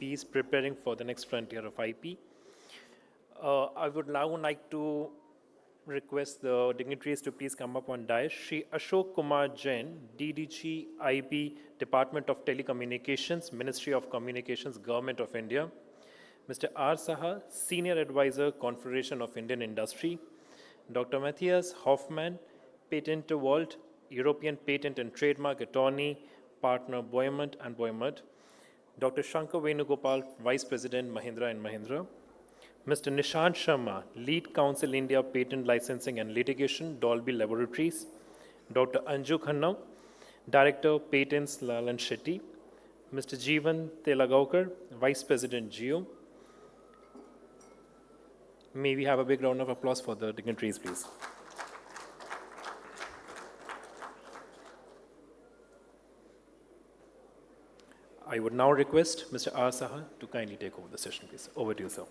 is preparing for the next frontier of IP. I would now like to request the dignitaries to please come up on dais. Shri Ashok Kumar Jain, DDG IP, Department of Telecommunications, Ministry of Communications, Government of India. Mr. R. Saha, Senior Advisor, Confederation of Indian Industry. Dr. Matthias Hoffman, Patent Vault, European Patent and Trademark Attorney, Partner Boymont and Boymont. Dr. Shankar Venugopal, Vice President, Mahindra & Mahindra. Mr. Nishant Sharma, Lead Counsel India Patent Licensing and Litigation, Dolby Laboratories. Dr. Anju Khanna, Director, Patents, Lalan Shetty. Mr. Jeevan Telagaukar, Vice President, Geo. May we have a big round of applause for the dignitaries, please. I would now request Mr. R. Saha to kindly take over the session, please. Over to you, sir.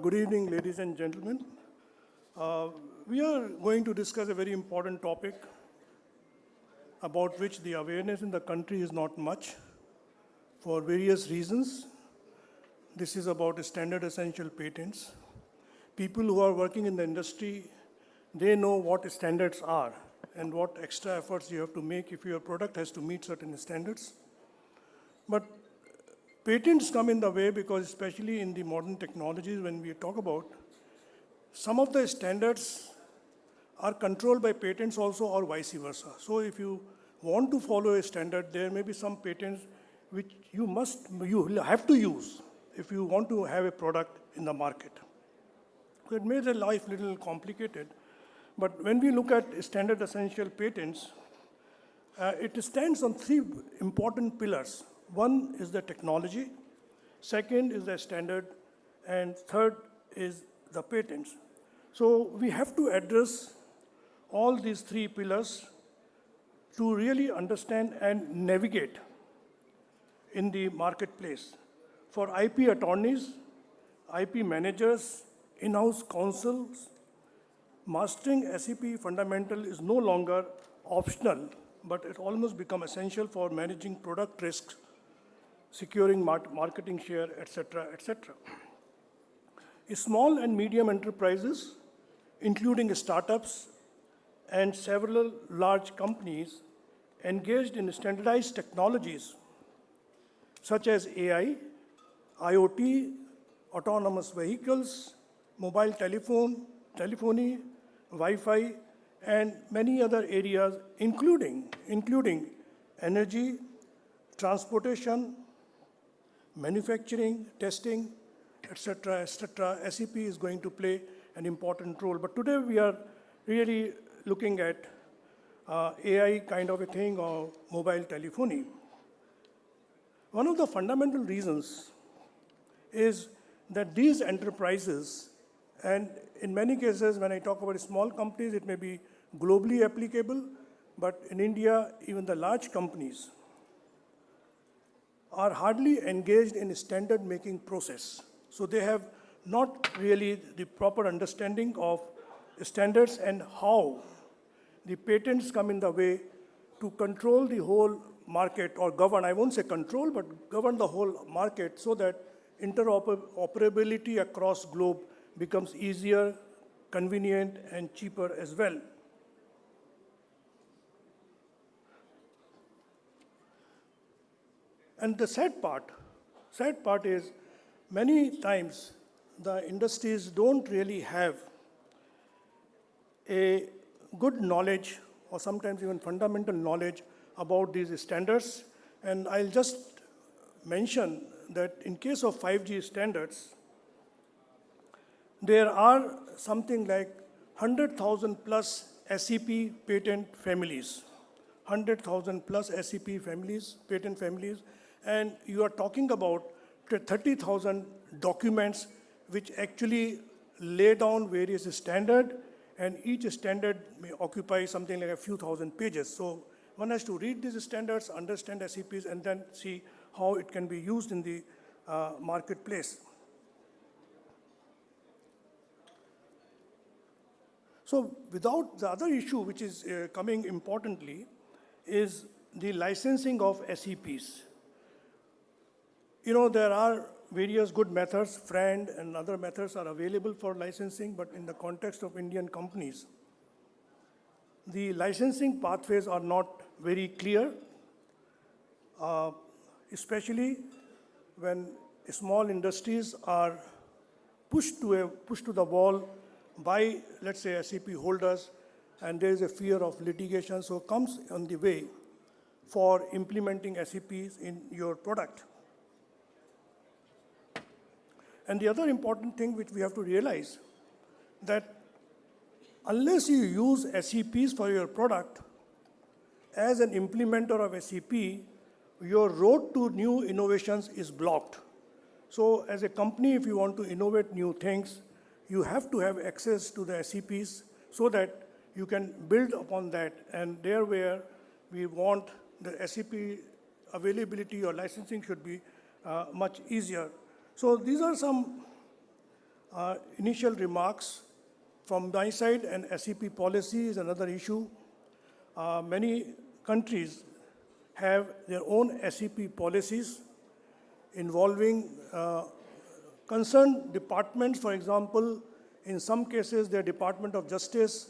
Good evening, ladies and gentlemen. We are going to discuss a very important topic about which the awareness in the country is not much for various reasons. This is about standard essential patents. People who are working in the industry, they know what standards are and what extra efforts you have to make if your product has to meet certain standards. But patents come in the way because especially in the modern technologies, when we talk about, some of the standards are controlled by patents also or vice versa. So if you want to follow a standard, there may be some patents which you have to use if you want to have a product in the market. So it makes the life a little complicated. But when we look at standard essential patents, it stands on three important pillars. One is the technology, second is the standard, and third is the patents. So we have to address all these three pillars to really understand and navigate in the marketplace. For IP attorneys, IP managers, in-house counsels, mastering SEP fundamental is no longer optional, but it almost become essential for managing product risks, securing marketing share, etc., etc. Small and medium enterprises, including startups and several large companies engaged in standardized technologies such as AI, IoT, autonomous vehicles, mobile telephony, Wi-Fi, and many other areas, including energy, transportation, manufacturing, testing, etc., etc. SEP is going to play an important role. But today we are really looking at AI kind of a thing or mobile telephony. One of the fundamental reasons is that these enterprises, and in many cases when I talk about small companies, it may be globally applicable, but in India, even the large companies are hardly engaged in a standard making process. So they have not really the proper understanding of standards and how the patents come in the way to control the whole market or govern, I won't say control, but govern the whole market so that interoperability across globe becomes easier, convenient, and cheaper as well. And the sad part is many times the industries don't really have a good knowledge or sometimes even fundamental knowledge about these standards. And I'll just mention that in case of 5G standards, there are something like 100,000 plus SEP patent families, 100,000 plus SEP families, patent families, and you are talking about 30,000 documents which actually lay down various standards, and each standard may occupy something like a few thousand pages. So one has to read these standards, understand SEPs, and then see how it can be used in the marketplace. So without the other issue, which is coming importantly, is the licensing of SEPs. You know, there are various good methods, FRAND and other methods are available for licensing, but in the context of Indian companies, the licensing pathways are not very clear, especially when small industries are pushed to the wall by, let's say, SEP holders, and there is a fear of litigation, so comes on the way for implementing SEPs in your product. And the other important thing which we have to realize, that unless you use SEPs for your product, as an implementer of SEP, your road to new innovations is blocked. So as a company, if you want to innovate new things, you have to have access to the SEPs so that you can build upon that. And there where we want the SEP availability or licensing should be much easier. So these are some initial remarks from my side, and SEP policy is another issue. Many countries have their own SEP policies involving concerned departments. For example, in some cases, their Department of Justice,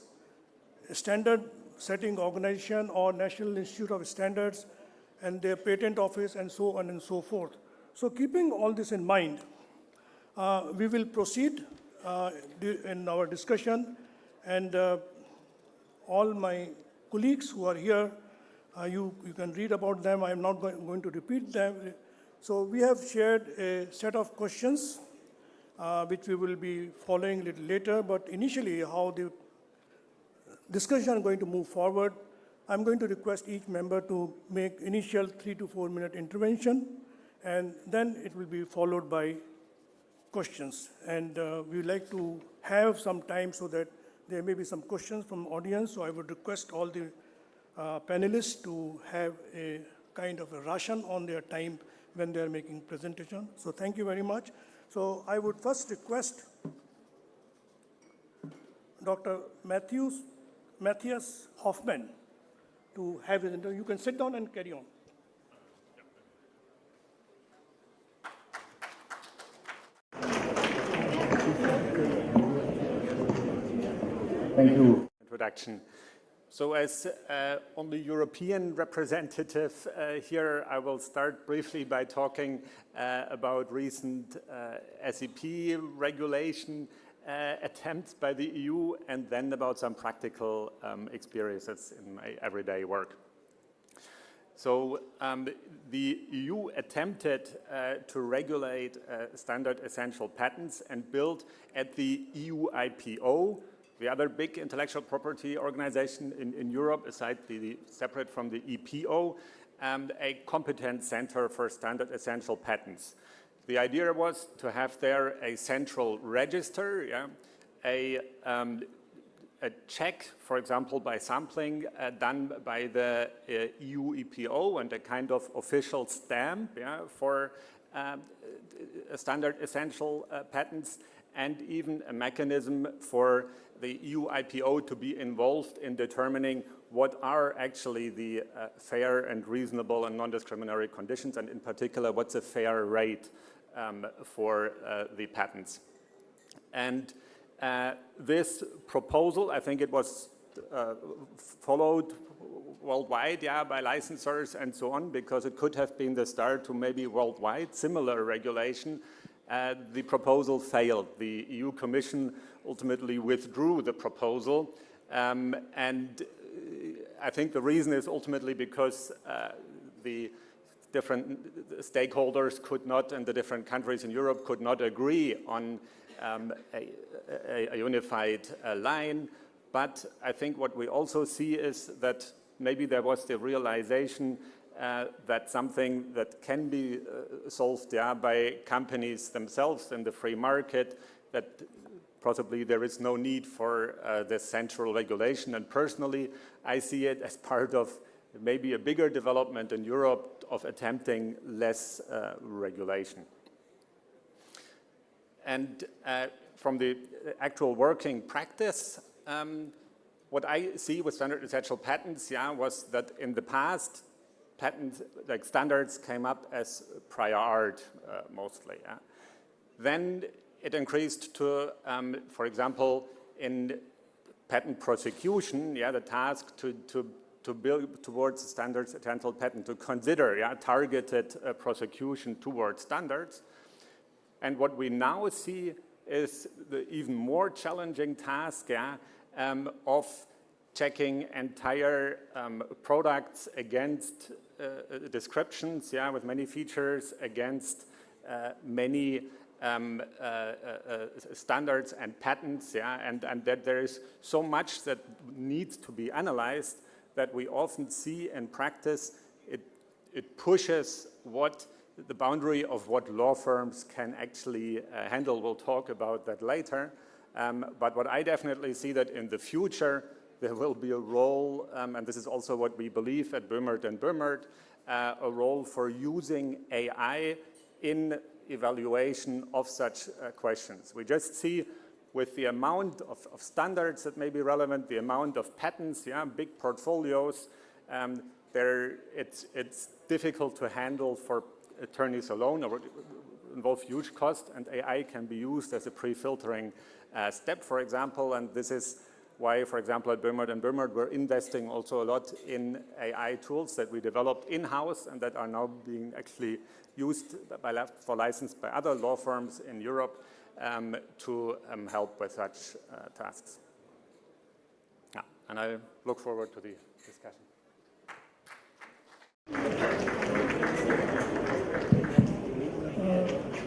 standard setting organization, or National Institute of Standards, and their patent office, and so on and so forth. So keeping all this in mind, we will proceed in our discussion, and all my colleagues who are here, you can read about them. I am not going to repeat them. So we have shared a set of questions which we will be following a little later, but initially how the discussion is going to move forward, I'm going to request each member to make initial 3 to 4 minute intervention, and then it will be followed by questions. And we would like to have some time so that there may be some questions from the audience, so I would request all the panelists to have a kind of a ration on their time when they are making presentation. So thank you very much. So I would first request Dr. Matthias Hoffman to have his interview. You can sit down and carry on. Thank you. Introduction. So as only European representative here, I will start briefly by talking about recent SEP regulation attempts by the EU, and then about some practical experiences in my everyday work. So the EU attempted to regulate standard essential patents and built at the EU IPO, the other big intellectual property organization in Europe, separate from the EPO, a competence center for standard essential patents. The idea was to have there a central register, a check, for example, by sampling done by the EU EPO, and a kind of official stamp for standard essential patents, and even a mechanism for the EU IPO to be involved in determining what are actually the fair and reasonable and non-discriminatory conditions, and in particular, what's a fair rate for the patents. And this proposal, I think it was followed worldwide, by licensors and so on, because it could have been the start to maybe worldwide similar regulation. The proposal failed. The EU Commission ultimately withdrew the proposal, and I think the reason is ultimately because the different stakeholders could not, and the different countries in Europe could not agree on a unified line. But I think what we also see is that maybe there was the realization that something that can be solved by companies themselves in the free market, that possibly there is no need for this central regulation. And personally, I see it as part of maybe a bigger development in Europe of attempting less regulation. And from the actual working practice, what I see with standard essential patents, was that in the past, patent like standards came up as prior art mostly. Then it increased to, for example, in patent prosecution, the task to build towards standards essential patent, to consider targeted prosecution towards standards. And what we now see is the even more challenging task of checking entire products against descriptions, with many features, against many standards and patents, and that there is so much that needs to be analyzed that we often see in practice it pushes the boundary of what law firms can actually handle. We'll talk about that later. But what I definitely see that in the future, there will be a role, and this is also what we believe at Böhmert and Böhmert, a role for using AI in evaluation of such questions. We just see with the amount of standards that may be relevant, the amount of patents, big portfolios, it's difficult to handle for attorneys alone, or involve huge cost, and AI can be used as a pre-filtering step, for example, and this is why, for example, at Böhmert and Böhmert, we're investing also a lot in AI tools that we developed in-house and that are now being actually used for license by other law firms in Europe to help with such tasks. And I look forward to the discussion.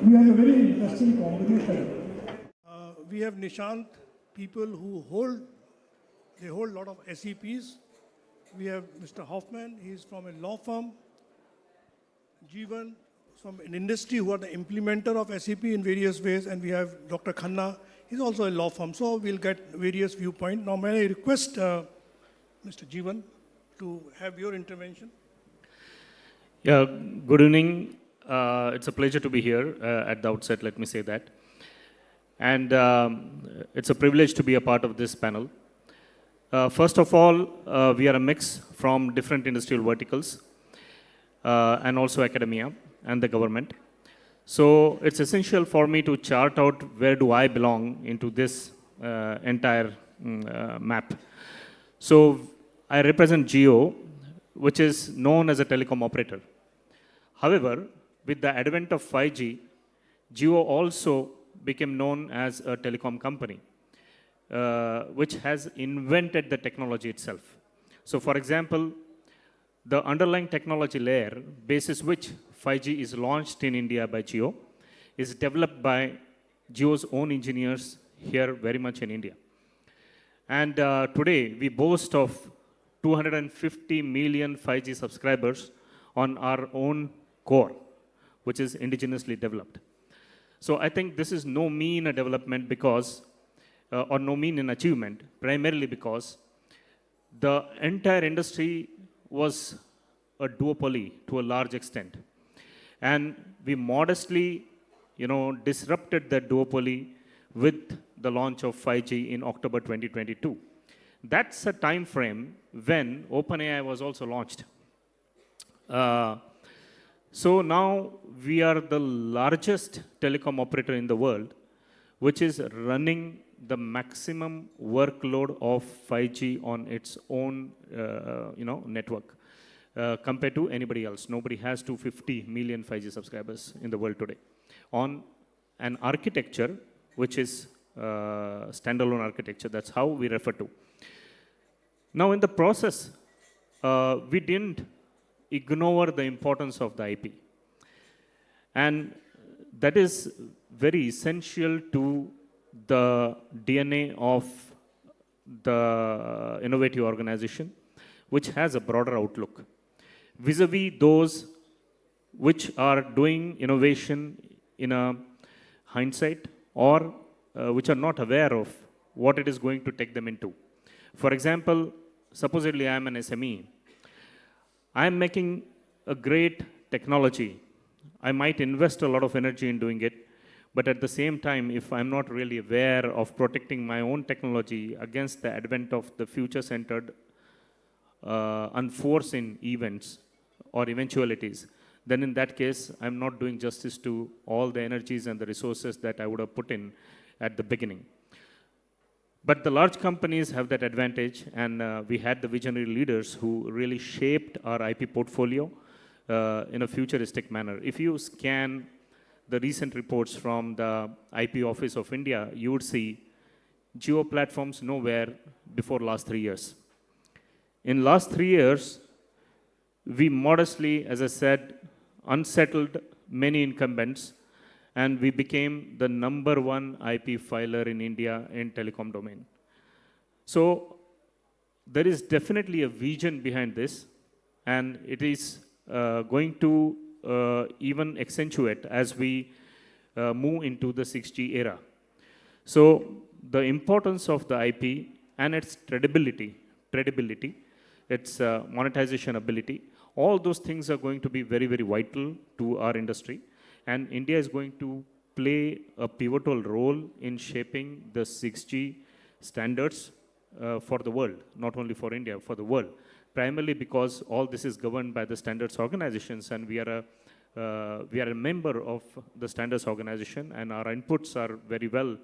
We have a very interesting combination. We have Nishant, people who hold a lot of SEPs. We have Mr. Hoffman, he's from a law firm. Jeevan, from an industry who are the implementer of SEP in various ways. And we have Dr. Khanna, he's also a law firm. So we'll get various viewpoints. Now, may I request Mr. Jeevan to have your intervention? Yeah, good evening. It's a pleasure to be here at the outset, let me say that. And it's a privilege to be a part of this panel. First of all, we are a mix from different industrial verticals and also academia and the government. So it's essential for me to chart out where do I belong into this entire map. So I represent Jio, which is known as a telecom operator. However, with the advent of 5G, Jio also became known as a telecom company, which has invented the technology itself. So for example, the underlying technology layer, basis which 5G is launched in India by Jio, is developed by Jio's own engineers here very much in India. And today, we boast of 250 million 5G subscribers on our own core, which is indigenously developed. So I think this is no mean a development because, or no mean an achievement, primarily because the entire industry was a duopoly to a large extent. And we modestly, disrupted that duopoly with the launch of 5G in October 2022. That's a time frame when OpenAI was also launched. So now we are the largest telecom operator in the world, which is running the maximum workload of 5G on its own, network compared to anybody else. Nobody has 250 million 5G subscribers in the world today on an architecture which is standalone architecture. That's how we refer to. Now, in the process, we didn't ignore the importance of the IP. And that is very essential to the DNA of the innovative organization, which has a broader outlook. Vis-a-vis those which are doing innovation in a hindsight or which are not aware of what it is going to take them into. For example, supposedly I am an SME. I am making a great technology. I might invest a lot of energy in doing it, But at the same time, if I'm not really aware of protecting my own technology against the advent of the future-centered unforeseen events or eventualities, then in that case, I'm not doing justice to all the energies and the resources that I would have put in at the beginning. But the large companies have that advantage, and we had the visionary leaders who really shaped our IP portfolio in a futuristic manner. If you scan the recent reports from the IP Office of India, you would see geo platforms nowhere before last 3 years. In last 3 years, we modestly, as I said, unsettled many incumbents, and we became the #1 IP filer in India in telecom domain. So there is definitely a vision behind this, and it is going to even accentuate as we move into the 6G era. So the importance of the IP and its credibility, its monetization ability, all those things are going to be very, very vital to our industry. And India is going to play a pivotal role in shaping the 6G standards for the world, not only for India, for the world. Primarily because all this is governed by the standards organizations, and we are a member of the standards organization, and our inputs are very well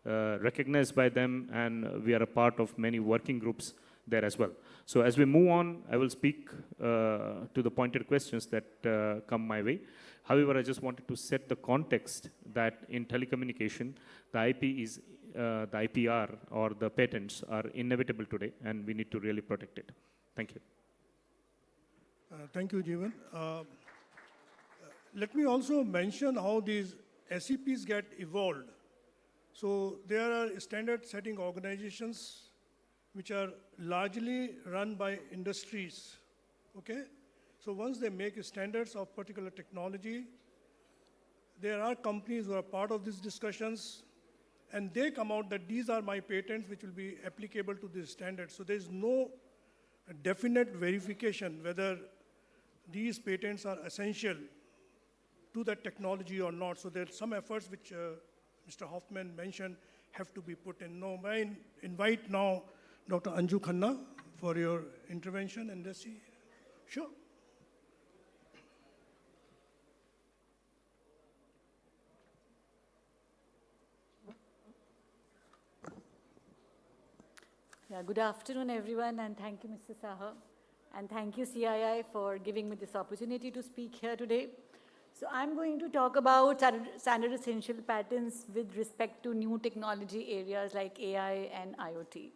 recognized by them, and we are a part of many working groups there as well. So as we move on, I will speak to the pointed questions that come my way. However, I just wanted to set the context that in telecommunication, the IP is, the IPR or the patents are inevitable today, and we need to really protect it. Thank you. Thank you, Jeevan. Let me also mention how these SEPs get evolved. So there are standard setting organizations which are largely run by industries, okay? So once they make standards of particular technology, there are companies who are part of these discussions, and they come out that these are my patents which will be applicable to this standard. So there's no definite verification whether these patents are essential to that technology or not. So there are some efforts which Mr. Hoffman mentioned have to be put in. Now, I invite now Dr. Anju Khanna for your intervention in this. Sure. Yeah, good afternoon, everyone, and thank you, Mr. Saha. And thank you, CII, for giving me this opportunity to speak here today. So I'm going to talk about standard essential patents with respect to new technology areas like AI and IoT.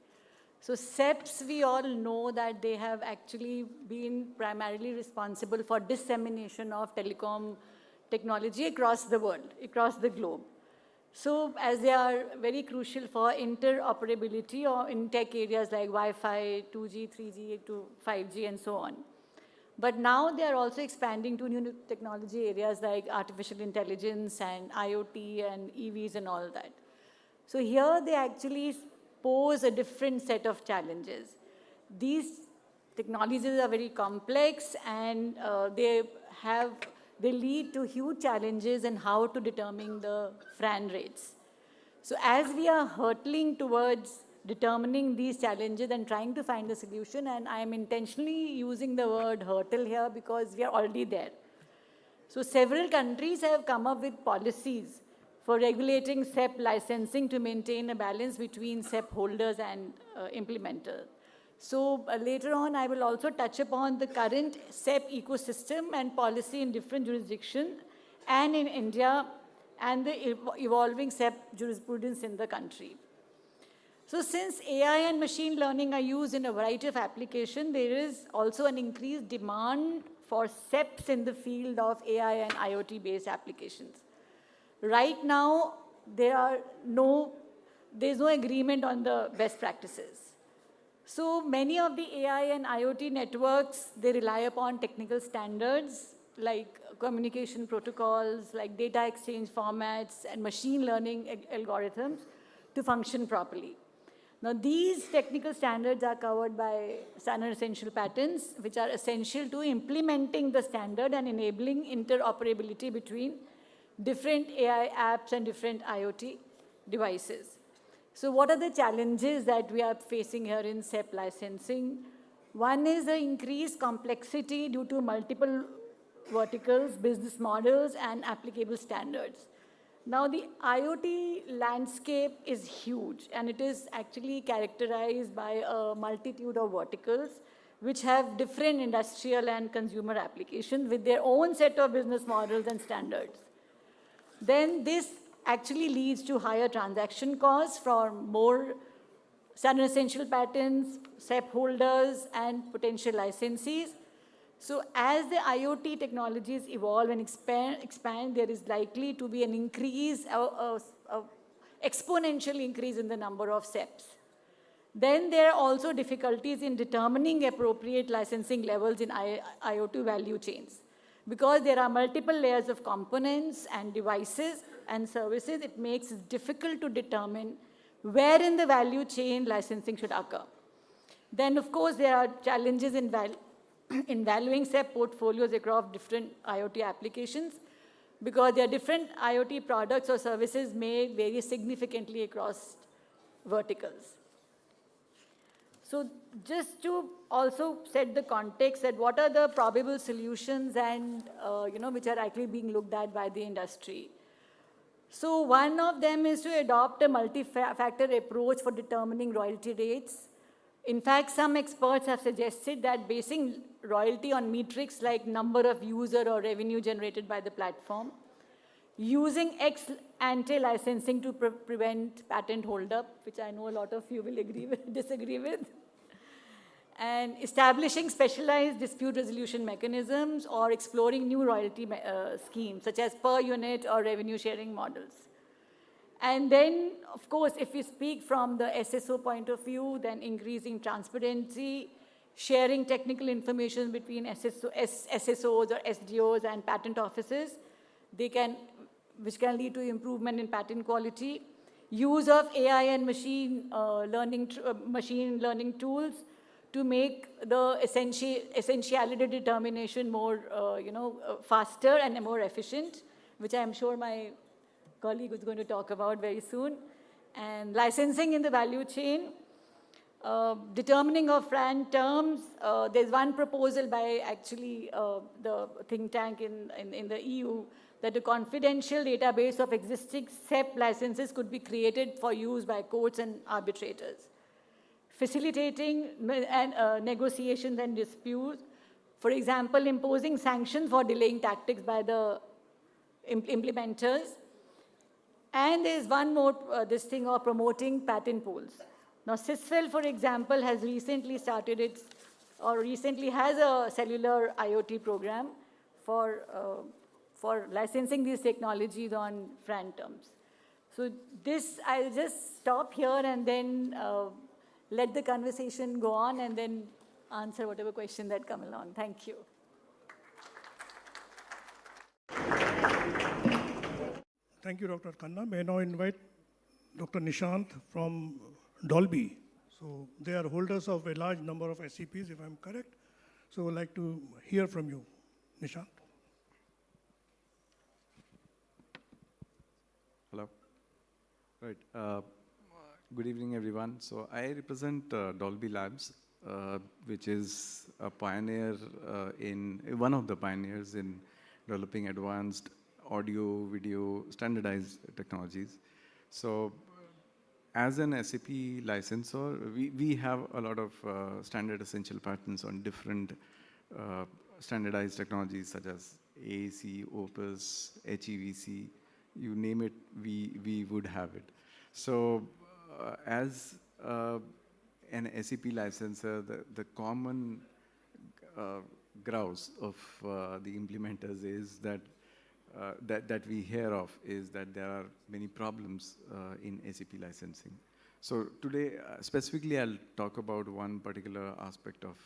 So SEPs, we all know that they have actually been primarily responsible for dissemination of telecom technology across the world, across the globe. So as they are very crucial for interoperability or in tech areas like Wi-Fi, 2G, 3G to 5G and so on. But now they are also expanding to new technology areas like artificial intelligence and IoT and EVs and all that. So here they actually pose a different set of challenges. These technologies are very complex, and they lead to huge challenges in how to determine the FRAN rates. So as we are hurtling towards determining these challenges and trying to find a solution, and I am intentionally using the word hurtle here because we are already there. So several countries have come up with policies for regulating SEP licensing to maintain a balance between SEP holders and implementers. So later on, I will also touch upon the current SEP ecosystem and policy in different jurisdictions and in India and the evolving SEP jurisprudence in the country. So since AI and machine learning are used in a variety of applications, there is also an increased demand for SEPs in the field of AI and IoT-based applications. Right now, there's no agreement on the best practices. So many of the AI and IoT networks, they rely upon technical standards like communication protocols, like data exchange formats, and machine learning algorithms to function properly. Now, these technical standards are covered by standard essential patents, which are essential to implementing the standard and enabling interoperability between different AI apps and different IoT devices. So what are the challenges that we are facing here in SEP licensing? One is the increased complexity due to multiple verticals, business models, and applicable standards. Now, the IoT landscape is huge, and it is actually characterized by a multitude of verticals, which have different industrial and consumer applications with their own set of business models and standards. Then this actually leads to higher transaction costs for more standard essential patents, SEP holders, and potential licensees. So as the IoT technologies evolve and expand, there is likely to be an increase, exponential increase in the number of SEPs. Then there are also difficulties in determining appropriate licensing levels in IoT value chains. Because there are multiple layers of components and devices and services, it makes it difficult to determine where in the value chain licensing should occur. Then, of course, there are challenges in valuing SEP portfolios across different IoT applications, because there are different IoT products or services may vary significantly across verticals. So just to also set the context that what are the probable solutions and which are actually being looked at by the industry. So one of them is to adopt a multi-factor approach for determining royalty rates. In fact, some experts have suggested that basing royalty on metrics like number of user or revenue generated by the platform, using ex-ante licensing to prevent patent holdup, which I know a lot of you will disagree with, and establishing specialized dispute resolution mechanisms or exploring new royalty schemes, such as per unit or revenue sharing models. And then, of course, if we speak from the SSO point of view, then increasing transparency, sharing technical information between SSOs or SDOs and patent offices, which can lead to improvement in patent quality, use of AI and machine learning tools to make the essentiality determination more, faster and more efficient, which I'm sure my colleague is going to talk about very soon. And licensing in the value chain, determining of FRAND terms. There's one proposal by actually the think tank in the EU that a confidential database of existing SEP licenses could be created for use by courts and arbitrators. Facilitating negotiations and disputes, for example, imposing sanctions for delaying tactics by the implementers. And there's one more, this thing of promoting patent pools. Now, CISFEL, for example, has recently has a cellular IoT program for licensing these technologies on FRAND terms. So I'll just stop here and then let the conversation go on and then answer whatever question that come along. Thank you. Thank you, Dr. Khanna. May I now invite Dr. Nishant from Dolby. So they are holders of a large number of SCPs, if I'm correct. So I'd like to hear from you, Nishant. Hello. Right. Good evening, everyone. So I represent Dolby Labs, which is a pioneer one of the pioneers in developing advanced audio, video, standardized technologies. So as an SAP licensor, we have a lot of standard essential patents on different standardized technologies such as AAC, Opus, HEVC, you name it, we would have it. So as an SAP licensor, the common grouse of the implementers is that we hear of is that there are many problems in SAP licensing. So today, specifically, I'll talk about one particular aspect of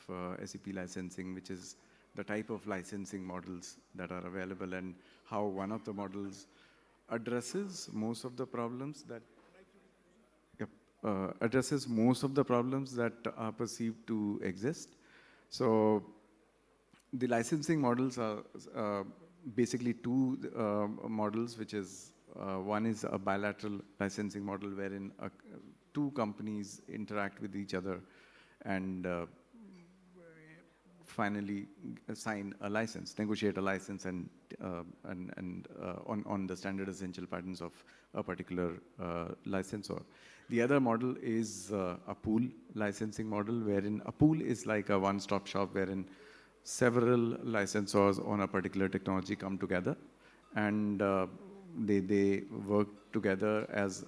SAP licensing, which is the type of licensing models that are available and how one of the models addresses most of the problems that are perceived to exist. So the licensing models are basically two models, which is one is a bilateral licensing model wherein two companies interact with each other and finally sign a license, negotiate a license, and on the standard essential patents of a particular licensor. The other model is a pool licensing model, wherein a pool is like a one-stop shop wherein several licensors on a particular technology come together and they work together as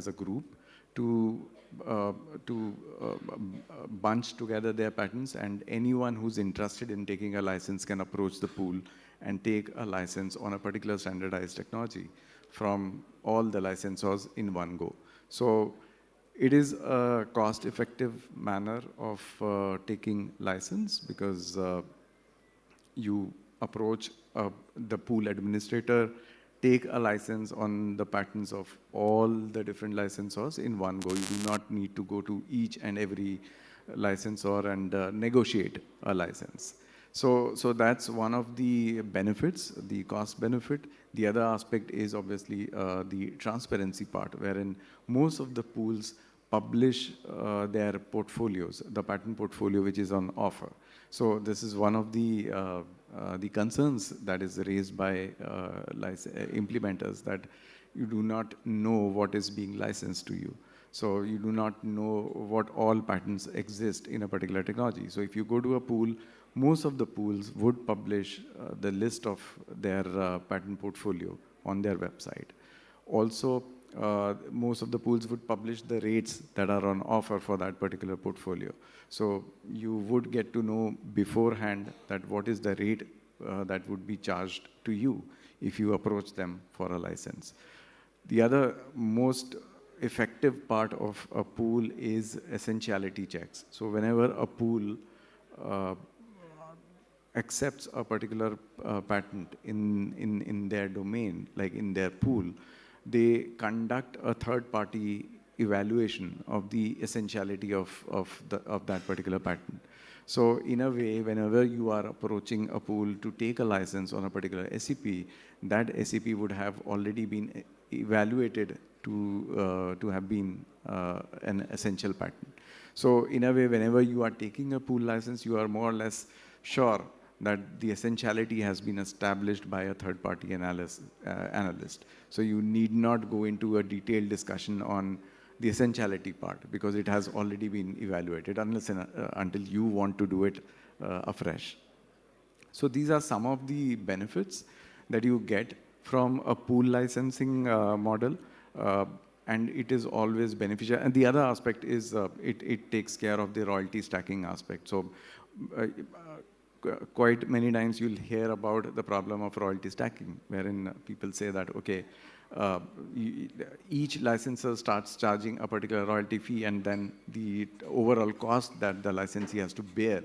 a group to bunch together their patents, and anyone who's interested in taking a license can approach the pool and take a license on a particular standardized technology from all the licensors in one go. So it is a cost-effective manner of taking license because you approach the pool administrator, take a license on the patents of all the different licensors in one go. You do not need to go to each and every licensor and negotiate a license. So that's one of the benefits, the cost benefit. The other aspect is obviously the transparency part, wherein most of the pools publish their portfolios, the patent portfolio which is on offer. So this is one of the concerns that is raised by implementers, that you do not know what is being licensed to you. So you do not know what all patents exist in a particular technology. So if you go to a pool, most of the pools would publish the list of their patent portfolio on their website. Also, most of the pools would publish the rates that are on offer for that particular portfolio. So you would get to know beforehand that what is the rate that would be charged to you if you approach them for a license. The other most effective part of a pool is essentiality checks. So whenever a pool accepts a particular patent in their domain, like in their pool, they conduct a third-party evaluation of the essentiality of that particular patent. So in a way, whenever you are approaching a pool to take a license on a particular SEP, that SEP would have already been evaluated to have been an essential patent. So in a way, whenever you are taking a pool license, you are more or less sure that the essentiality has been established by a third-party analyst. So you need not go into a detailed discussion on the essentiality part because it has already been evaluated unless until you want to do it afresh. So these are some of the benefits that you get from a pool licensing model, and it is always beneficial. And the other aspect is it takes care of the royalty stacking aspect. So quite many times you'll hear about the problem of royalty stacking, wherein people say that, okay, each licensor starts charging a particular royalty fee, and then the overall cost that the licensee has to bear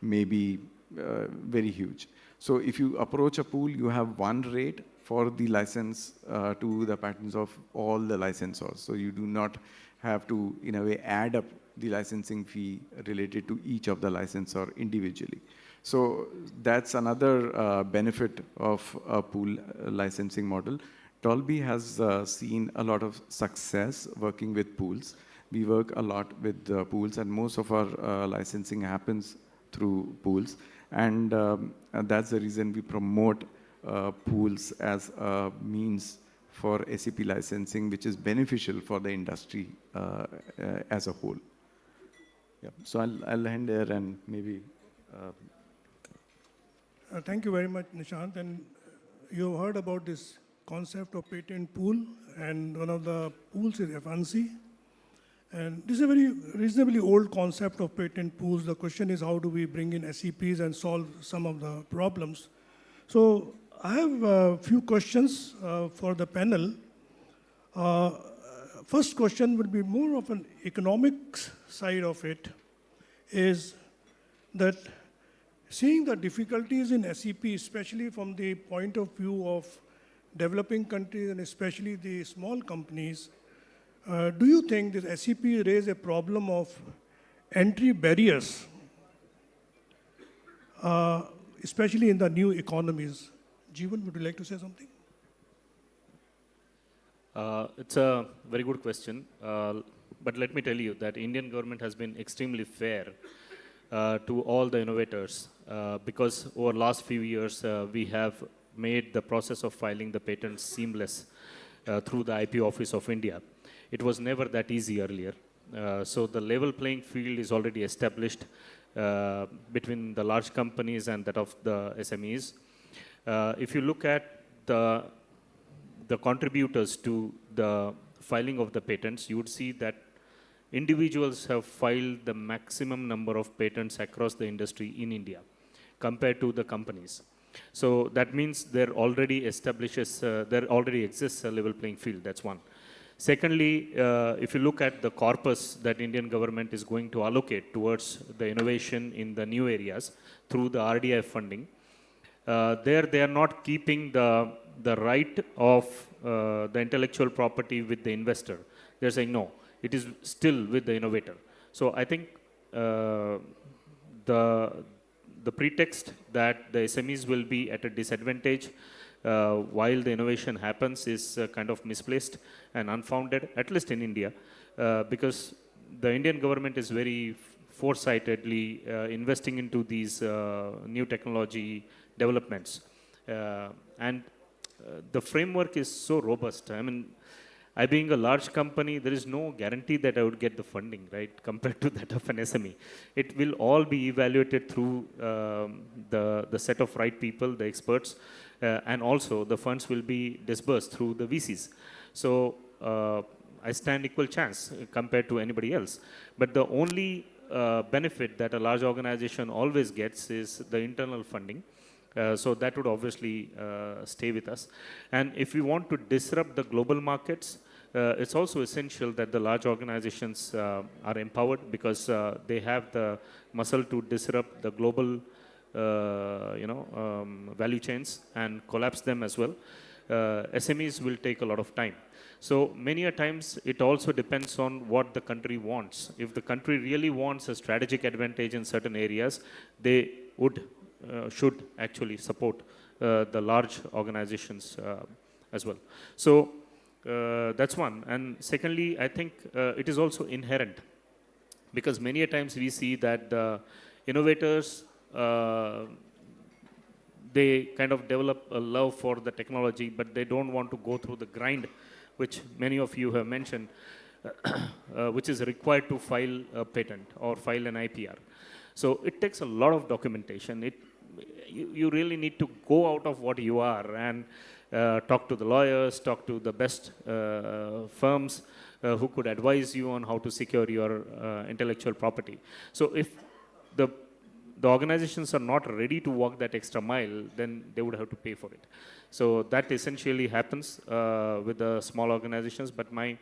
may be very huge. So if you approach a pool, you have one rate for the license to the patents of all the licensors. So you do not have to, in a way, add up the licensing fee related to each of the licensor individually. So that's another benefit of a pool licensing model. Dolby has seen a lot of success working with pools. We work a lot with pools, and most of our licensing happens through pools. And that's the reason we promote pools as a means for SEP licensing, which is beneficial for the industry as a whole. Yeah. So I'll end there and maybe... Thank you very much, Nishant. And you heard about this concept of patent pool, and one of the pools is FNC. And this is a very reasonably old concept of patent pools. The question is, how do we bring in SEPs and solve some of the problems? So I have a few questions for the panel. First question would be more of an economics side of it, is that seeing the difficulties in SEP, especially from the point of view of developing countries and especially the small companies, do you think this SEP raise a problem of entry barriers, especially in the new economies, Jeevan, would you like to say something? It's a very good question, but let me tell you that Indian government has been extremely fair to all the innovators because over last few years we have made the process of filing the patents seamless through the IP Office of India. It was never that easy earlier. So the level playing field is already established between the large companies and that of the SMEs. If you look at the contributors to the filing of the patents, you would see that individuals have filed the maximum number of patents across the industry in India compared to the companies. So that means there already exists a level playing field. That's one. Secondly, if you look at the corpus that Indian government is going to allocate towards the innovation in the new areas through the RDI funding, there they are not keeping the right of the intellectual property with the investor. They're saying no, it is still with the innovator. So I think the pretext that the SMEs will be at a disadvantage while the innovation happens is kind of misplaced and unfounded, at least in India, because the Indian government is very foresightedly investing into these new technology developments. And the framework is so robust. I mean, I being a large company, there is no guarantee that I would get the funding, right, compared to that of an SME. It will all be evaluated through the set of right people, the experts, and also the funds will be disbursed through the VCs. So I stand equal chance compared to anybody else. But the only benefit that a large organization always gets is the internal funding. So that would obviously stay with us. And if we want to disrupt the global markets, it's also essential that the large organizations are empowered because they have the muscle to disrupt the global value chains and collapse them as well. SMEs will take a lot of time. So many a times it also depends on what the country wants. If the country really wants a strategic advantage in certain areas, they should actually support the large organizations as well. So that's one. And secondly, I think it is also inherent because many a times we see that the innovators, they kind of develop a love for the technology, but they don't want to go through the grind, which many of you have mentioned, which is required to file a patent or file an IPR. So it takes a lot of documentation. You really need to go out of what you are and talk to the lawyers, talk to the best firms who could advise you on how to secure your intellectual property. So if the organizations are not ready to walk that extra mile, then they would have to pay for it. So that essentially happens with the small organizations, but I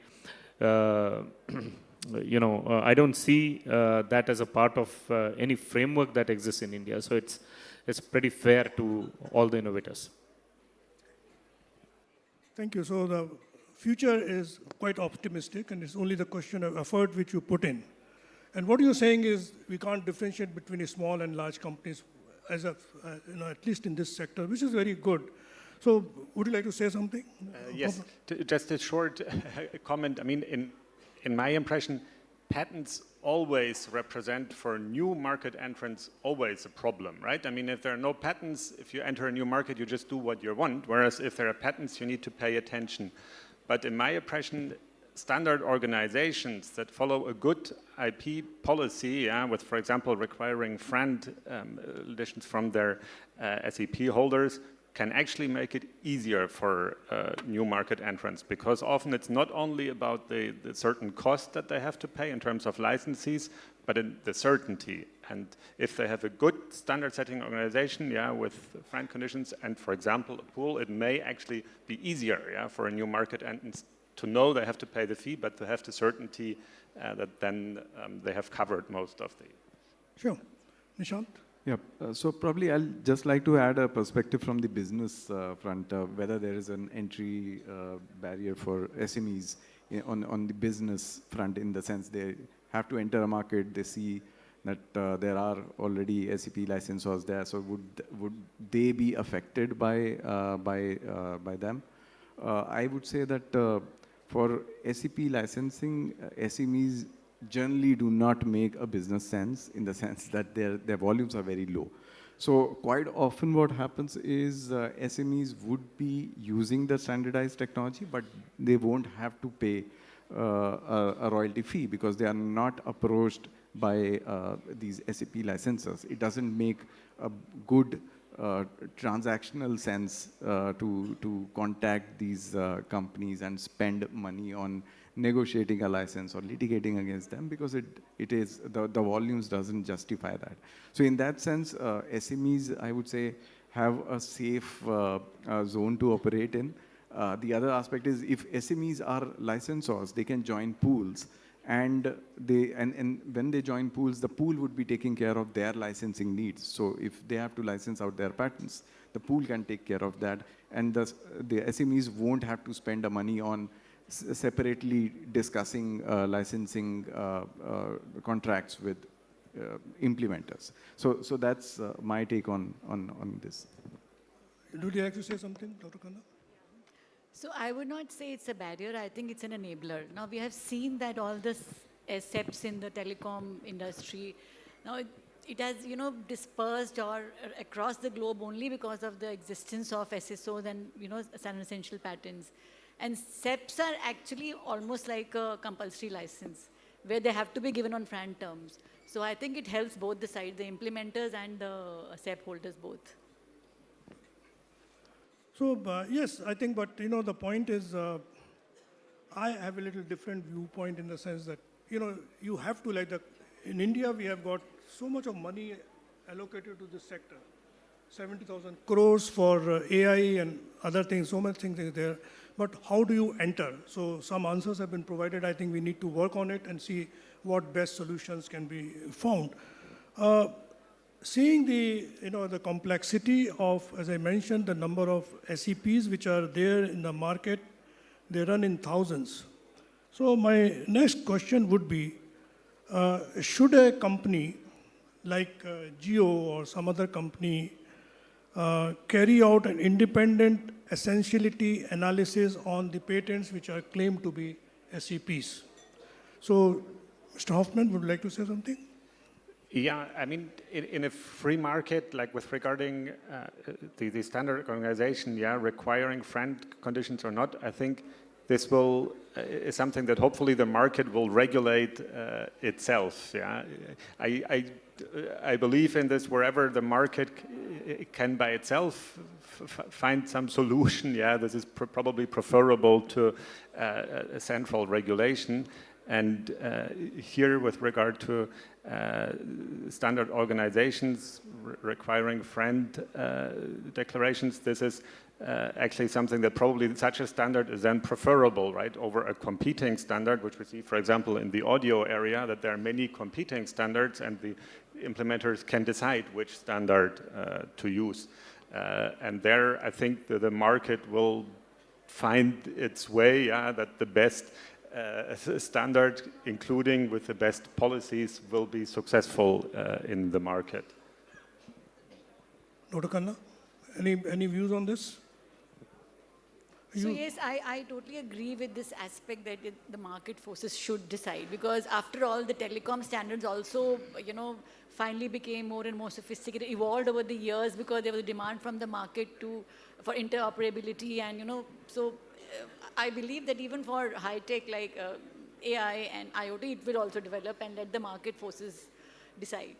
don't see that as a part of any framework that exists in India. So it's pretty fair to all the innovators. Thank you. So the future is quite optimistic, and it's only the question of effort which you put in. And what you're saying is we can't differentiate between small and large companies, at least in this sector, which is very good. So would you like to say something? Yes, just a short comment. I mean, in my impression, patents always represent for new market entrants always a problem, right? I mean, if there are no patents, if you enter a new market, you just do what you want, whereas if there are patents, you need to pay attention. But in my impression, standard organizations that follow a good IP policy, with, for example, requiring friend editions from their SEP holders, can actually make it easier for new market entrants, because often it's not only about the certain cost that they have to pay in terms of licenses, but in the certainty. And if they have a good standard setting organization, with friend conditions and, for example, a pool, it may actually be easier, for a new market entrant to know they have to pay the fee, but to have the certainty that then they have covered most of the... Sure. Nishant? Yeah, so probably I'll just like to add a perspective from the business front, whether there is an entry barrier for SMEs on the business front, in the sense they have to enter a market, they see that there are already SEP licensors there. So would they be affected by them? I would say that for SEP licensing, SMEs generally do not make a business sense in the sense that their volumes are very low. So quite often what happens is SMEs would be using the standardized technology, but they won't have to pay a royalty fee because they are not approached by these SAP licensors. It doesn't make a good transactional sense to contact these companies and spend money on negotiating a license or litigating against them because the volumes doesn't justify that. So in that sense, SMEs, I would say, have a safe zone to operate in. The other aspect is if SMEs are licensors, they can join pools, and when they join pools, the pool would be taking care of their licensing needs. So if they have to license out their patents, the pool can take care of that, and the SMEs won't have to spend the money on separately discussing licensing contracts with implementers. So that's my take on this. Would you like to say something, Dr. Khanna? So I would not say it's a barrier. I think it's an enabler. Now, we have seen that all the SEPs in the telecom industry, now it has, dispersed or across the globe only because of the existence of SSOs and, standard essential patents. And SEPs are actually almost like a compulsory license, where they have to be given on FRAND terms. So I think it helps both the sides, the implementers and the SEP holders both. So, yes, I think, but, the point is, I have a little different viewpoint in the sense that, you have to, in India, we have got so much of money allocated to this sector. 70,000 crores for AI and other things, so much things is there. But how do you enter? So some answers have been provided. I think we need to work on it and see what best solutions can be found. Seeing the complexity of, as I mentioned, the number of SEPs which are there in the market, they run in thousands. So my next question would be, should a company like Geo or some other company carry out an independent essentiality analysis on the patents which are claimed to be SEPs? So, Mr. Hoffman, would you like to say something? Yeah, I mean, in a free market, like with regarding the standard organization, requiring FRAND conditions or not, I think this is something that hopefully the market will regulate itself. Yeah, I believe in this. Wherever the market can by itself find some solution, this is probably preferable to a central regulation. And here, with regard to standard organizations requiring FRAND declarations, this is actually something that probably such a standard is then preferable, right, over a competing standard, which we see, for example, in the audio area, that there are many competing standards and the implementers can decide which standard to use. And there, I think that the market will find its way, that the best standard, including with the best policies, will be successful in the market. Dr. Khanna, any views on this? So yes, I totally agree with this aspect that the market forces should decide, because after all, the telecom standards also, finally became more and more sophisticated, evolved over the years because there was a demand from the market for interoperability, and so I believe that even for high tech like AI and IoT, it will also develop, and let the market forces decide.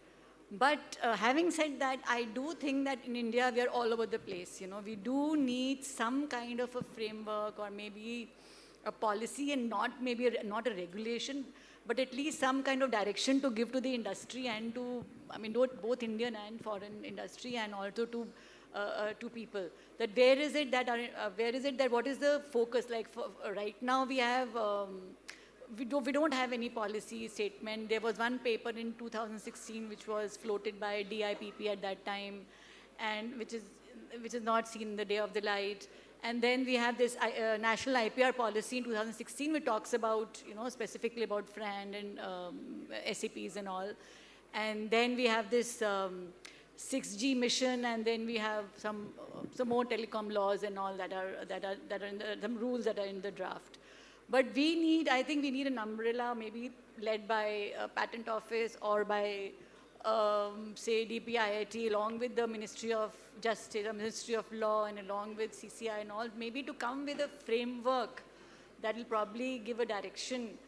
But having said that, I do think that in India, we are all over the place. We do need some kind of a framework or maybe a policy, and not a regulation, but at least some kind of direction to give to the industry and to, both Indian and foreign industry, and also to people. That where is it that what is the focus? Like right now, we have. We don't have any policy statement. There was one paper in 2016 which was floated by DIPP at that time, and which is not seen the day of the light. And then we have this national IPR policy in 2016, which talks about specifically about FRAND and SAPs and all. And then we have this 6G mission, and then we have some more telecom laws and all that are in the, some rules that are in the draft. But I think we need an umbrella, maybe led by a patent office or by, say, DPIIT, along with the Ministry of Justice, the Ministry of Law, and along with CCI and all, maybe to come with a framework that will probably give a direction.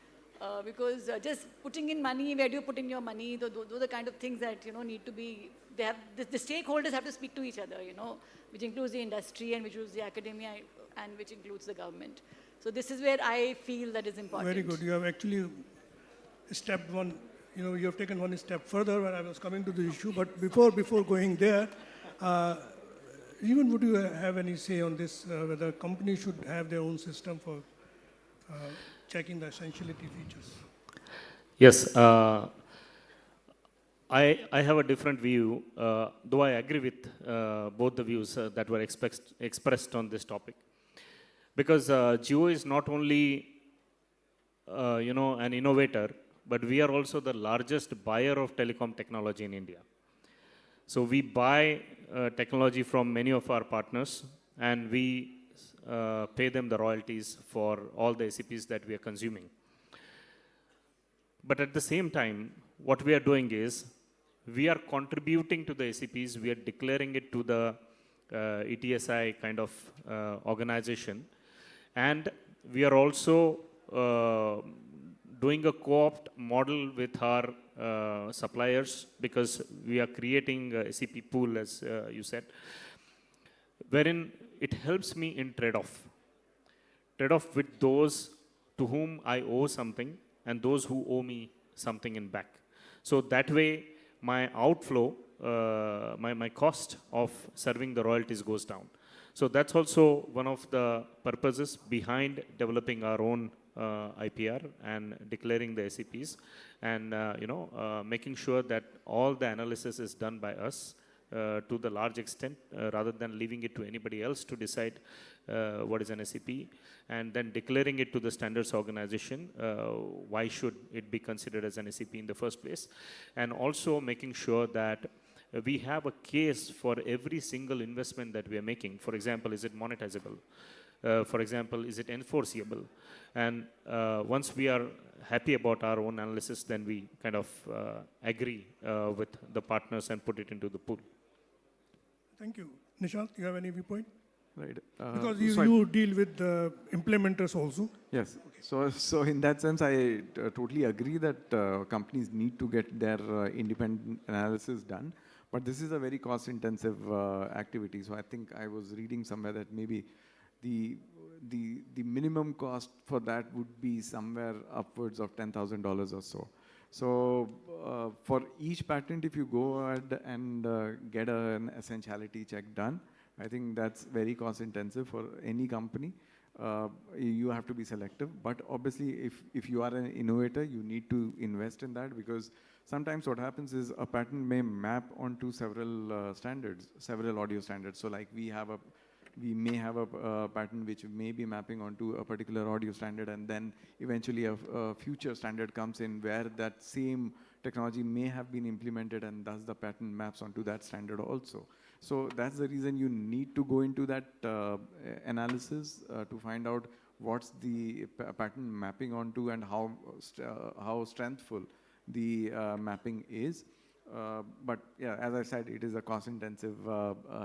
Because just putting in money, where do you put in your money? Those are the kind of things that, need to be, the stakeholders have to speak to each other, which includes the industry and which includes the academia and which includes the government. So this is where I feel that is important. Very good. You have actually stepped one, you have taken one step further when I was coming to the issue. But before going there, even would you have any say on this, whether companies should have their own system for checking the essentiality features? Yes, I have a different view, though I agree with both the views that were expressed on this topic. Because Jio is not only, an innovator, but we are also the largest buyer of telecom technology in India. So we buy technology from many of our partners, and we pay them the royalties for all the SEPs that we are consuming. But at the same time, what we are doing is, we are contributing to the SEPs, we are declaring it to the ETSI kind of organization, and we are also doing a co-opt model with our suppliers, because we are creating a SEP pool, as you said, wherein it helps me in trade-off with those to whom I owe something and those who owe me something in back. So that way, my outflow, my cost of serving the royalties goes down. So that's also one of the purposes behind developing our own IPR and declaring the SEPs, and making sure that all the analysis is done by us to the large extent, rather than leaving it to anybody else to decide what is an SEP, and then declaring it to the standards organization. Why should it be considered as an SEP in the first place? And also making sure that we have a case for every single investment that we are making. For example, is it monetizable? For example, is it enforceable? And once we are happy about our own analysis, then we kind of agree with the partners and put it into the pool. Thank you. Nishant, you have any viewpoint? Right. Because you deal with implementers also. Yes. Okay. So in that sense, I totally agree that companies need to get their independent analysis done. But this is a very cost-intensive activity. So I think I was reading somewhere that maybe the minimum cost for that would be somewhere upwards of $10,000 or so. So for each patent, if you go ahead and get an essentiality check done, I think that's very cost intensive for any company. You have to be selective, but obviously if you are an innovator, you need to invest in that, because sometimes what happens is a patent may map onto several standards, several audio standards. So like we may have a patent which may be mapping onto a particular audio standard, and then eventually a future standard comes in where that same technology may have been implemented, and thus the patent maps onto that standard also. So that's the reason you need to go into that analysis to find out what's the patent mapping onto and how strengthful the mapping is. But yeah, as I said, it is a cost-intensive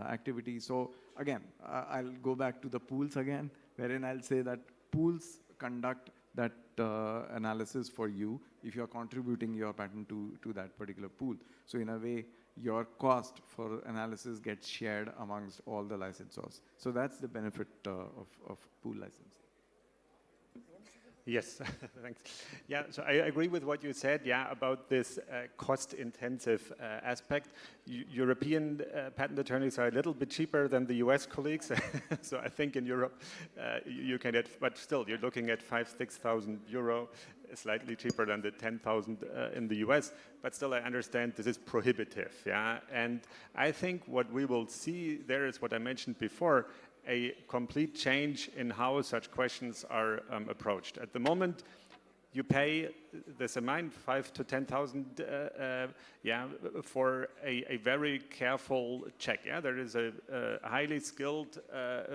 activity. So again, I'll go back to the pools again, wherein I'll say that pools conduct that analysis for you if you're contributing your patent to that particular pool. So in a way, your cost for analysis gets shared amongst all the licensors. So that's the benefit of pool licensing. Yes, thanks. Yeah, so I agree with what you said, about this cost-intensive aspect. European patent attorneys are a little bit cheaper than the US colleagues. So I think in Europe you can get, but still you're looking at 5,000–6,000 euro, slightly cheaper than the 10,000 in the US, but still I understand this is prohibitive, And I think what we will see there is what I mentioned before, a complete change in how such questions are approached. At the moment, you pay this amount, 5 to 10,000, for a very careful check. Yeah, there is a highly skilled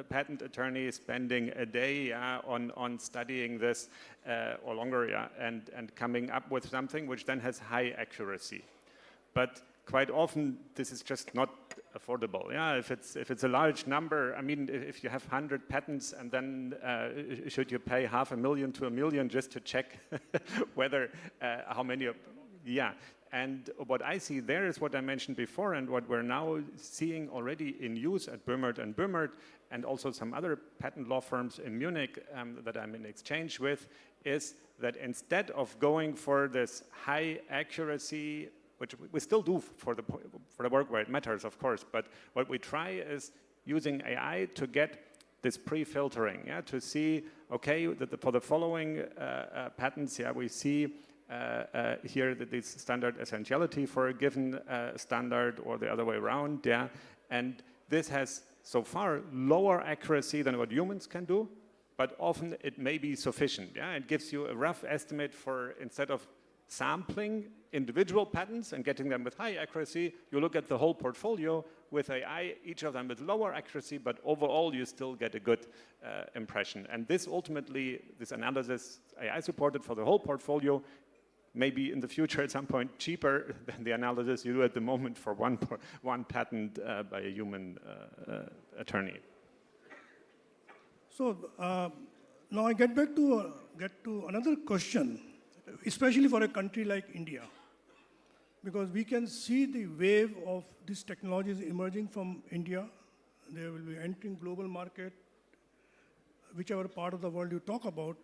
patent attorney spending a day on studying this or longer, and coming up with something which then has high accuracy. But quite often, this is just not affordable. Yeah, if it's a large number, I mean, if you have 100 patents, and then should you pay $500,000 to $1 million just to check whether how many? Yeah. And what I see there is what I mentioned before, and what we're now seeing already in use at Böhmert and Böhmert, and also some other patent law firms in Munich that I'm in exchange with, is that instead of going for this high accuracy, which we still do for the work where it matters, of course, but what we try is using AI to get this pre-filtering, to see, okay, that for the following patents, we see here that this standard essentiality for a given standard, or the other way around, and this has so far lower accuracy than what humans can do, but often it may be sufficient. It gives you a rough estimate for, instead of sampling individual patents and getting them with high accuracy, you look at the whole portfolio with AI, each of them with lower accuracy, but overall you still get a good impression. And this ultimately, this analysis, AI supported for the whole portfolio, maybe in the future at some point cheaper than the analysis you do at the moment for one patent by a human attorney. So now I get to another question, especially for a country like India, because we can see the wave of these technologies emerging from India. They will be entering global market, whichever part of the world you talk about.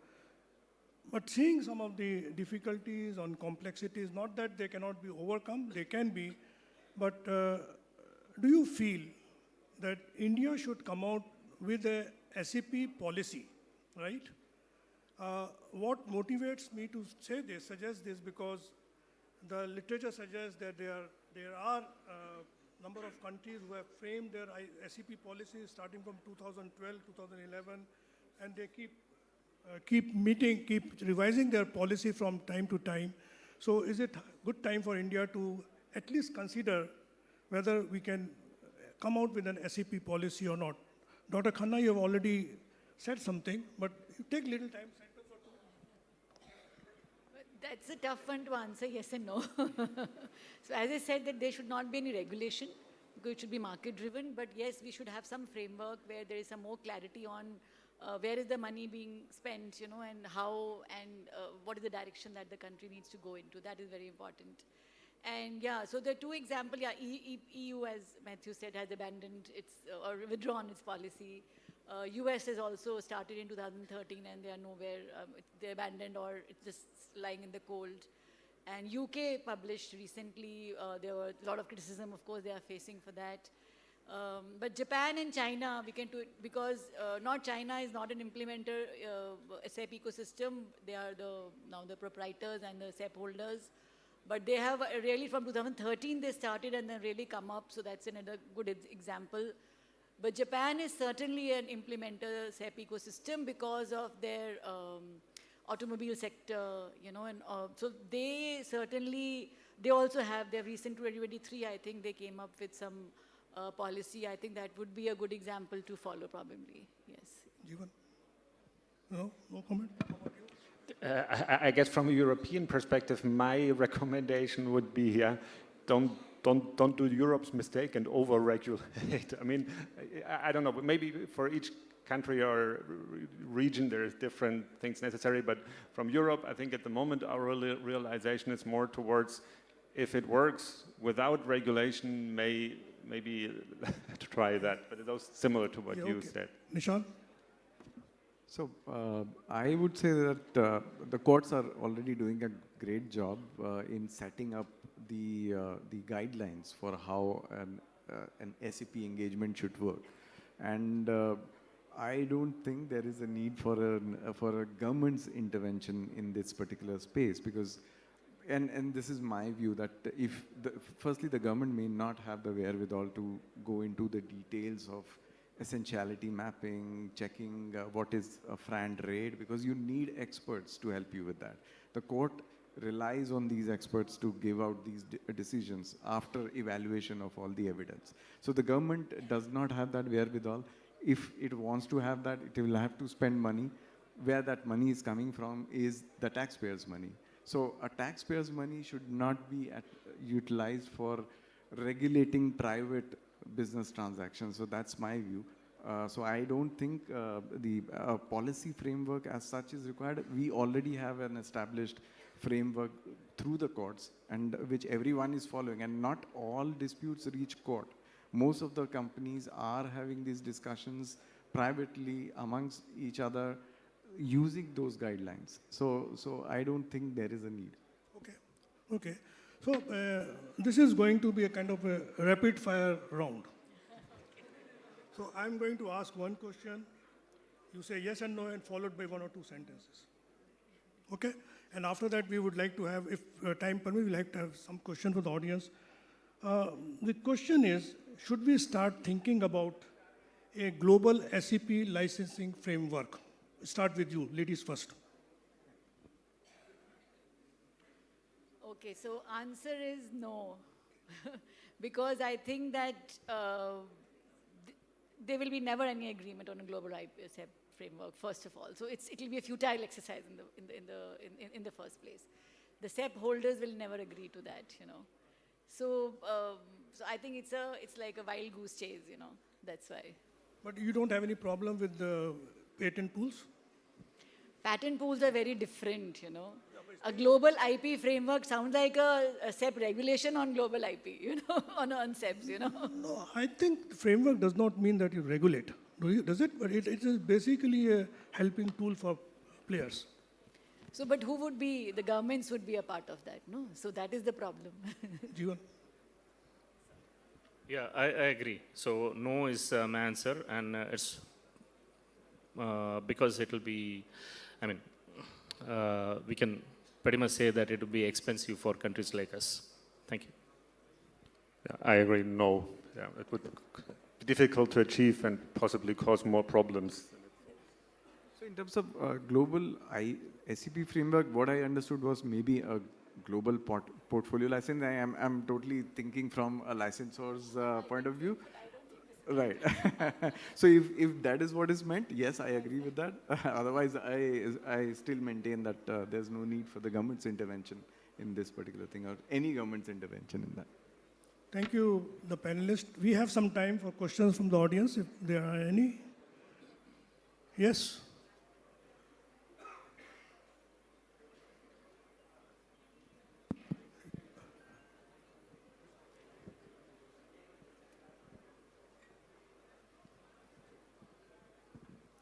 But seeing some of the difficulties and complexities, not that they cannot be overcome, they can be, but do you feel that India should come out with a SEP policy, right? What motivates me to suggest this, because the literature suggests that there are number of countries who have framed their SEP policies starting from 2012, 2011, and they keep revising their policy from time to time. So is it a good time for India to at least consider whether we can come out with an SEP policy or not? Dr. Khanna, you have already said something, but you take little time. That's a tough one to answer, yes and no. So as I said, that there should not be any regulation, because it should be market driven, but yes, we should have some framework where there is some more clarity on where is the money being spent, and how, and what is the direction that the country needs to go into. That is very important. And so the two examples, EU, as Matthew said, has abandoned its, or withdrawn its policy. US has also started in 2013, and they are nowhere, they abandoned, or it's just lying in the cold. And UK published recently, there were a lot of criticism, of course, they are facing for that. But Japan and China, we can do it, because China is not an implementer SAP ecosystem. They are now the proprietors and the SAP holders. But they have really, from 2013 they started and then really come up, so that's another good example. But Japan is certainly an implementer SAP ecosystem because of their automobile sector, and so they certainly, they also have their recent 2023, I think they came up with some policy. I think that would be a good example to follow probably, yes. Jeevan? No comment? How about you? I guess from a European perspective, my recommendation would be, don't do Europe's mistake and over-regulate. I mean, I don't know, but maybe for each country or region there is different things necessary, but from Europe, I think at the moment our realization is more towards, if it works without regulation, maybe to try that, but it's similar to what you said. Nishan? So I would say that the courts are already doing a great job in setting up the guidelines for how an SAP engagement should work. And I don't think there is a need for a government's intervention in this particular space, because, and this is my view, that firstly the government may not have the wherewithal to go into the details of essentiality mapping, checking what is a FRAND rate, because you need experts to help you with that. The court relies on these experts to give out these decisions after evaluation of all the evidence. So the government does not have that wherewithal. If it wants to have that, it will have to spend money. Where that money is coming from is the taxpayers' money. So a taxpayer's money should not be utilized for regulating private business transactions. So that's my view. So I don't think the policy framework as such is required. We already have an established framework through the courts, and which everyone is following, and not all disputes reach court. Most of the companies are having these discussions privately amongst each other using those guidelines. So I don't think there is a need. Okay. So this is going to be a kind of a rapid fire round. So I'm going to ask one question. You say yes and no, and followed by one or two sentences. Okay? And after that, we would like to have, if time permits, we'll like to have some questions for the audience. The question is, should we start thinking about a global SEP licensing framework? Start with you, ladies first. Okay, so answer is no. Because I think that there will be never any agreement on a global IPSF framework, first of all. So it will be a futile exercise in the first place. The SEP holders will never agree to that, you know. So I think it's like a wild goose chase, you know. That's why. But you don't have any problem with the patent pools? Patent pools are very different, you know. A global IP framework sounds like a SEP regulation on global IP, you know, on SEPs, you know. No, I think the framework does not mean that you regulate. Does it? But it is basically a helping tool for players. So, but who would be, the governments would be a part of that, no? So that is the problem. Jeevan? Yeah, I agree. So no is my answer, and it's because it will be, I mean, we can pretty much say that it would be expensive for countries like us. Thank you. Yeah, I agree, no. Yeah, it would be difficult to achieve and possibly cause more problems. So in terms of global SEP framework, what I understood was maybe a global portfolio license. I'm totally thinking from a licensor's point of view. Right. So if that is what is meant, yes, I agree with that. Otherwise, I still maintain that there's no need for the government's intervention in this particular thing, or any government's intervention in that. Thank you, the panelists. We have some time for questions from the audience, if there are any. Yes?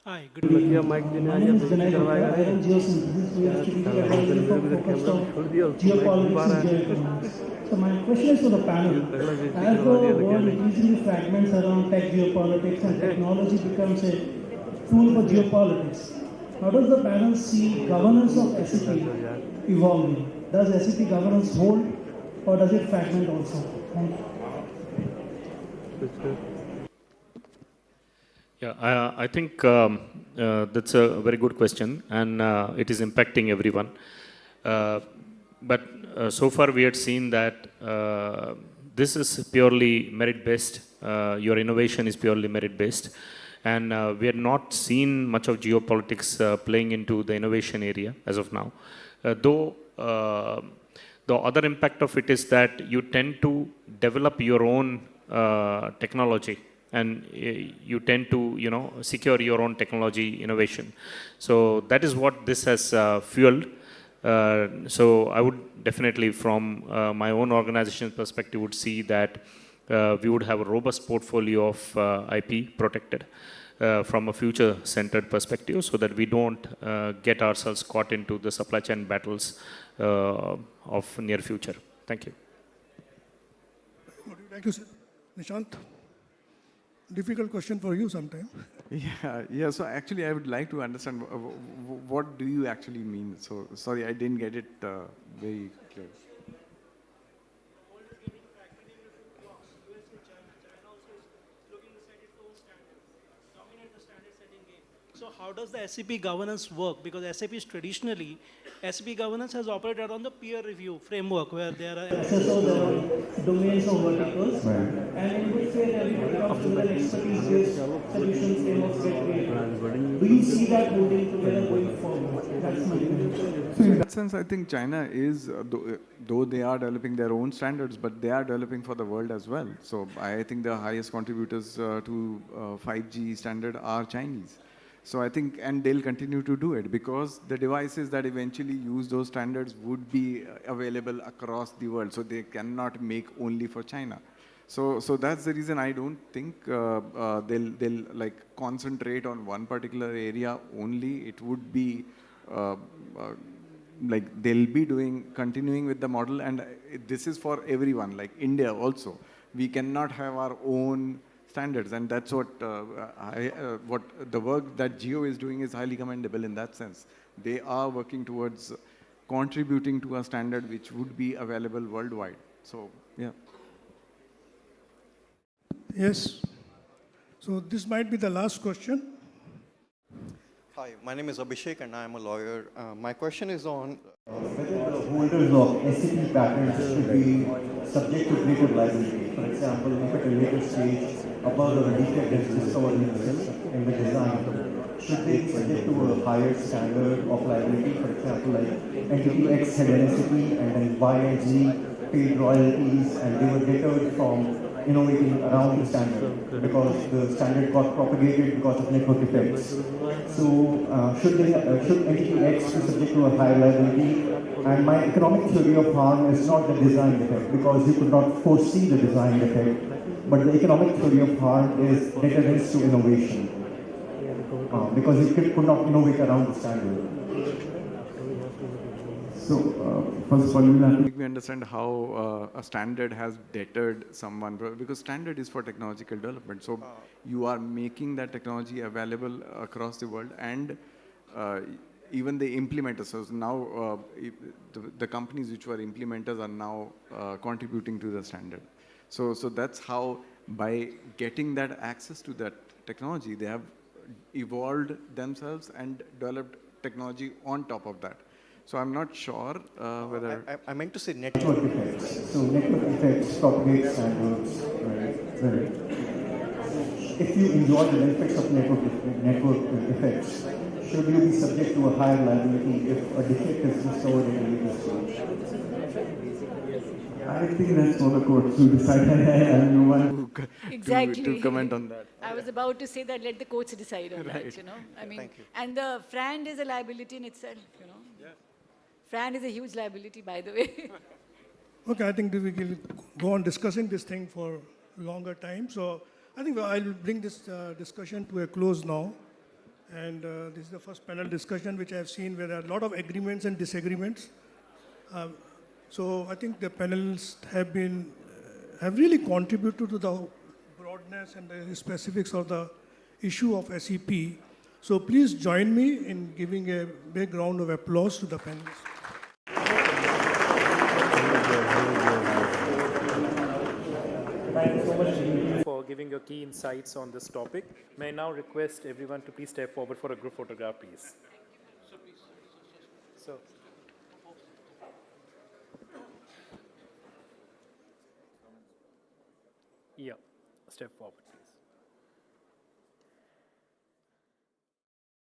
Hi, good evening. My name is Vinay Gupta. I am geosynthesis. We are typically advising for focused on geopolitics and geoeconomics. So my question is to the panel. As the world increasingly fragments around tech geopolitics and technology becomes a tool for geopolitics, how does the panel see governance of SEP evolving? Does SEP governance hold, or does it fragment also? Thank you. Yeah, I think that's a very good question, and it is impacting everyone. But so far we had seen that this is purely merit-based. Your innovation is purely merit-based. And we had not seen much of geopolitics playing into the innovation area as of now. Though the other impact of it is that you tend to develop your own technology, and you tend to, you know, secure your own technology innovation. So that is what this has fueled. So I would definitely, from my own organization's perspective, would see that we would have a robust portfolio of IP protected from a future-centered perspective, so that we don't get ourselves caught into the supply chain battles of near future. Thank you. What would you like to say? Nishant? Difficult question for you sometime. Yeah. So actually, I would like to understand what do you actually mean. So sorry, I didn't get it very clear. So how does the SAP governance work? Because SAP is traditionally, SAP governance has operated on the peer review framework where there are assessors, there are domains or verticals, and in which way everybody comes with an expertise-based solutions frameworks get created. Do you see that holding together going forward? That's my question. So in that sense, I think China is, though they are developing their own standards, but they are developing for the world as well. So I think the highest contributors to 5G standard are Chinese. So I think, and they'll continue to do it because the devices that eventually use those standards would be available across the world. So they cannot make only for China. So that's the reason I don't think they'll like concentrate on one particular area only. It would be like they'll be continuing with the model, and this is for everyone, like India also. We cannot have our own standards, and that's what what the work that Geo is doing is highly commendable in that sense. They are working towards contributing to a standard which would be available worldwide. So, yeah. Yes. So this might be the last question. Hi, my name is Abhishek and I am a lawyer. My question is on whether the holders of SAP patents should be subject to greater liability. For example, if at a later stage a bug or a defect is discovered in the design, should they be subject to a higher standard of liability? For example, like entity X had an SAP and then Y and Z paid royalties and they were deterred from innovating around the standard because the standard got propagated because of network effects. So should entity X be subject to a higher liability? And my economic theory of harm is not the design defect because you could not foresee the design defect, but the economic theory of harm is deterrence to innovation because you could not innovate around the standard. So, first of all, you have to We understand how a standard has deterred someone, because standard is for technological development. So you are making that technology available across the world, and even the implementers. So now the companies which were implementers are now contributing to the standard. So that's how, by getting that access to that technology, they have evolved themselves and developed technology on top of that. So I'm not sure whether... I meant to say network effects. So network effects propagate standards, right? If you enjoy the benefits of network effects, should you be subject to a higher liability if a defect is discovered at a later stage? I think that's for the courts to decide. I'm no one Exactly. to comment on that. I was about to say that let the courts decide on that, you know. I mean, and the FRAND is a liability in itself, you know. Yeah. FRAND is a huge liability, by the way. Okay, I think we will go on discussing this thing for longer time. So I think I'll bring this discussion to a close now. And this is the first panel discussion which I've seen where there are a lot of agreements and disagreements. So I think the panelists have really contributed to the broadness and the specifics of the issue of SEP. So please join me in giving a big round of applause to the panelists. Thank you so much for giving your key insights on this topic. May I now request everyone to please step forward for a group photograph, please. So, yeah, step forward.